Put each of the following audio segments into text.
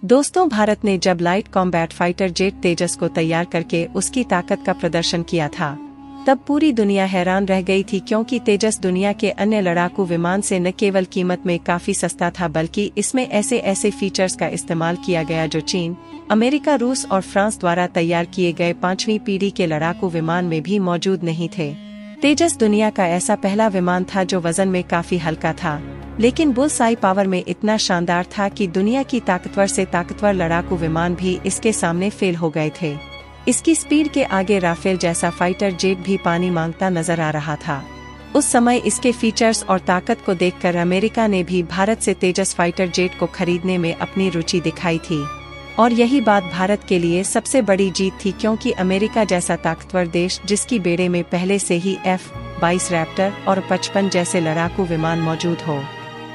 दोस्तों, भारत ने जब लाइट कॉम्बैट फाइटर जेट तेजस को तैयार करके उसकी ताकत का प्रदर्शन किया था, तब पूरी दुनिया हैरान रह गई थी, क्योंकि तेजस दुनिया के अन्य लड़ाकू विमान से न केवल कीमत में काफी सस्ता था, बल्कि इसमें ऐसे ऐसे फीचर्स का इस्तेमाल किया गया जो चीन, अमेरिका, रूस और फ्रांस द्वारा तैयार किए गए 5वीं पीढ़ी के लड़ाकू विमान में भी मौजूद नहीं थे। तेजस दुनिया का ऐसा पहला विमान था जो वजन में काफी हल्का था, लेकिन बुल्स आई पावर में इतना शानदार था कि दुनिया की ताकतवर से ताकतवर लड़ाकू विमान भी इसके सामने फेल हो गए थे। इसकी स्पीड के आगे राफेल जैसा फाइटर जेट भी पानी मांगता नजर आ रहा था। उस समय इसके फीचर्स और ताकत को देखकर अमेरिका ने भी भारत से तेजस फाइटर जेट को खरीदने में अपनी रुचि दिखाई थी, और यही बात भारत के लिए सबसे बड़ी जीत थी, क्योंकि अमेरिका जैसा ताकतवर देश, जिसकी बेड़े में पहले से ही F-22 रैप्टर और 55 जैसे लड़ाकू विमान मौजूद हो,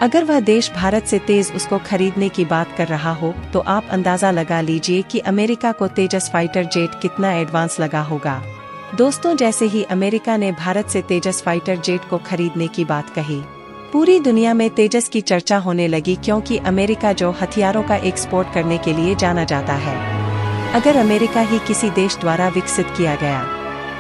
अगर वह देश भारत से तेज उसको खरीदने की बात कर रहा हो, तो आप अंदाजा लगा लीजिए कि अमेरिका को तेजस फाइटर जेट कितना एडवांस लगा होगा। दोस्तों, जैसे ही अमेरिका ने भारत से तेजस फाइटर जेट को खरीदने की बात कही, पूरी दुनिया में तेजस की चर्चा होने लगी, क्योंकि अमेरिका जो हथियारों का एक्सपोर्ट करने के लिए जाना जाता है, अगर अमेरिका ही किसी देश द्वारा विकसित किया गया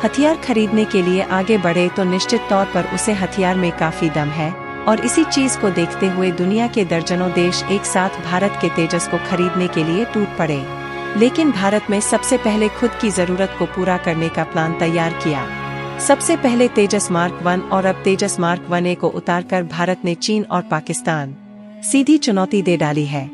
हथियार खरीदने के लिए आगे बढ़े, तो निश्चित तौर पर उसे हथियार में काफी दम है। और इसी चीज को देखते हुए दुनिया के दर्जनों देश एक साथ भारत के तेजस को खरीदने के लिए टूट पड़े। लेकिन भारत में सबसे पहले खुद की जरूरत को पूरा करने का प्लान तैयार किया। सबसे पहले तेजस मार्क 1 और अब तेजस मार्क 1A को उतारकर भारत ने चीन और पाकिस्तान सीधी चुनौती दे डाली है।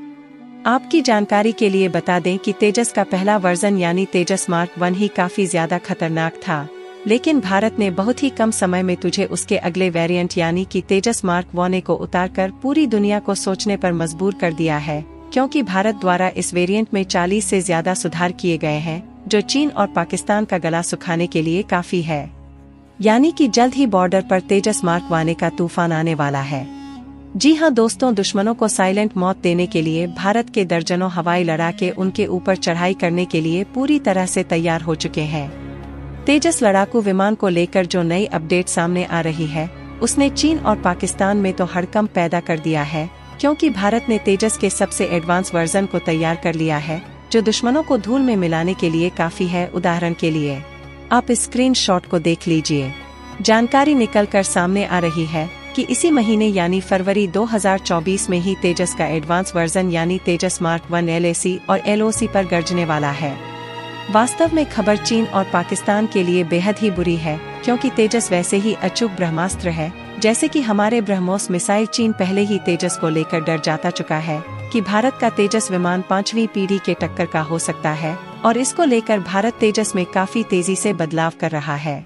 आपकी जानकारी के लिए बता दें कि तेजस का पहला वर्जन यानी तेजस मार्क 1 ही काफी ज्यादा खतरनाक था, लेकिन भारत ने बहुत ही कम समय में तुझे उसके अगले वेरिएंट यानी कि तेजस मार्क 1A को उतारकर पूरी दुनिया को सोचने पर मजबूर कर दिया है, क्योंकि भारत द्वारा इस वेरिएंट में 40 से ज्यादा सुधार किए गए हैं, जो चीन और पाकिस्तान का गला सुखाने के लिए काफी है। यानी कि जल्द ही बॉर्डर पर तेजस मार्क 1A का तूफान आने वाला है। जी हां दोस्तों, दुश्मनों को साइलेंट मौत देने के लिए भारत के दर्जनों हवाई लड़ाके उनके ऊपर चढ़ाई करने के लिए पूरी तरह से तैयार हो चुके हैं। तेजस लड़ाकू विमान को लेकर जो नई अपडेट सामने आ रही है, उसने चीन और पाकिस्तान में तो हड़कंप पैदा कर दिया है, क्योंकि भारत ने तेजस के सबसे एडवांस वर्जन को तैयार कर लिया है, जो दुश्मनों को धूल में मिलाने के लिए काफी है। उदाहरण के लिए आप इस स्क्रीनशॉट को देख लीजिए। जानकारी निकलकर सामने आ रही है कि इसी महीने यानी फरवरी 2024 में ही तेजस का एडवांस वर्जन यानी तेजस मार्क 1 LAC और LOC पर गरजने वाला है। वास्तव में खबर चीन और पाकिस्तान के लिए बेहद ही बुरी है, क्योंकि तेजस वैसे ही अचूक ब्रह्मास्त्र है। जैसे कि हमारे ब्रह्मोस मिसाइल, चीन पहले ही तेजस को लेकर डर जाता चुका है कि भारत का तेजस विमान 5वीं पीढ़ी के टक्कर का हो सकता है, और इसको लेकर भारत तेजस में काफी तेजी से बदलाव कर रहा है।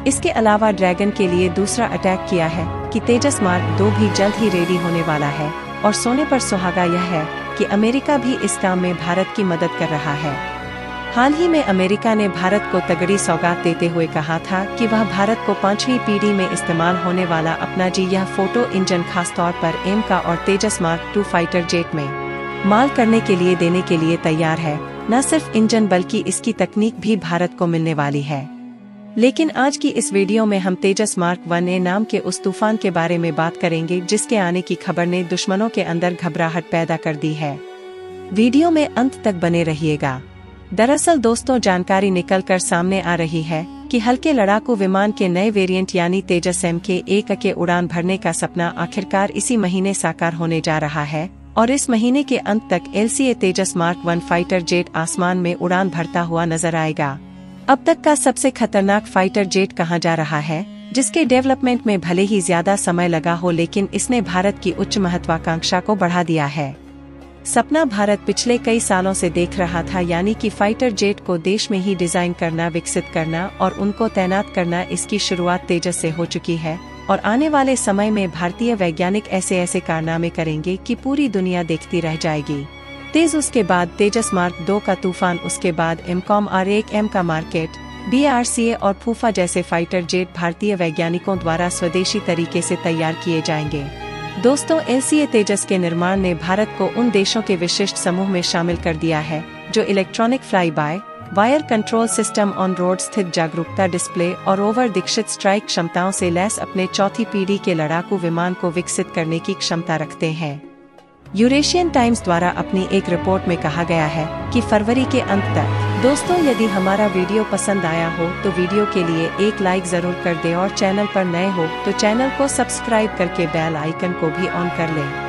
इसके अलावा ड्रैगन के लिए दूसरा अटैक किया है कि तेजस मार्क 2 भी जल्द ही रेडी होने वाला है, और सोने पर सुहागा यह है कि अमेरिका भी इस काम में भारत की मदद कर रहा है। हाल ही में अमेरिका ने भारत को तगड़ी सौगात देते हुए कहा था कि वह भारत को 5वीं पीढ़ी में इस्तेमाल होने वाला अपना यह फोटो इंजन खासतौर पर एम का और तेजस मार्क 2 फाइटर जेट में माल करने के लिए देने के लिए तैयार है। न सिर्फ इंजन बल्कि इसकी तकनीक भी भारत को मिलने वाली है। लेकिन आज की इस वीडियो में हम तेजस मार्क 1A नाम के उस तूफान के बारे में बात करेंगे, जिसके आने की खबर ने दुश्मनों के अंदर घबराहट पैदा कर दी है। वीडियो में अंत तक बने रहिएगा। दरअसल दोस्तों, जानकारी निकलकर सामने आ रही है कि हल्के लड़ाकू विमान के नए वेरिएंट यानी तेजस MK1 के उड़ान भरने का सपना आखिरकार इसी महीने साकार होने जा रहा है, और इस महीने के अंत तक LCA तेजस मार्क 1 फाइटर जेट आसमान में उड़ान भरता हुआ नजर आएगा। अब तक का सबसे खतरनाक फाइटर जेट कहा जा रहा है, जिसके डेवलपमेंट में भले ही ज्यादा समय लगा हो, लेकिन इसने भारत की उच्च महत्वाकांक्षा को बढ़ा दिया है। सपना भारत पिछले कई सालों से देख रहा था, यानी कि फाइटर जेट को देश में ही डिजाइन करना, विकसित करना और उनको तैनात करना। इसकी शुरुआत तेजस से हो चुकी है, और आने वाले समय में भारतीय वैज्ञानिक ऐसे ऐसे कारनामे करेंगे कि पूरी दुनिया देखती रह जाएगी। तेज उसके बाद तेजस मार्क 2 का तूफान, उसके बाद MCOM R1M का मार्केट, BRCA और फूफा जैसे फाइटर जेट भारतीय वैज्ञानिकों द्वारा स्वदेशी तरीके से तैयार किए जाएंगे। दोस्तों, LCA तेजस के निर्माण ने भारत को उन देशों के विशिष्ट समूह में शामिल कर दिया है जो electronic fly by wire control system, on road स्थित जागरूकता डिस्प्ले और ओवर दीक्षित स्ट्राइक क्षमताओं से लैस अपने चौथी पीढ़ी के लड़ाकू विमान को विकसित करने की क्षमता रखते हैं। यूरेशियन टाइम्स द्वारा अपनी एक रिपोर्ट में कहा गया है कि फरवरी के अंत तक। दोस्तों, यदि हमारा वीडियो पसंद आया हो तो वीडियो के लिए एक लाइक जरूर कर दें और चैनल पर नए हो तो चैनल को सब्सक्राइब करके बेल आइकन को भी ऑन कर लें।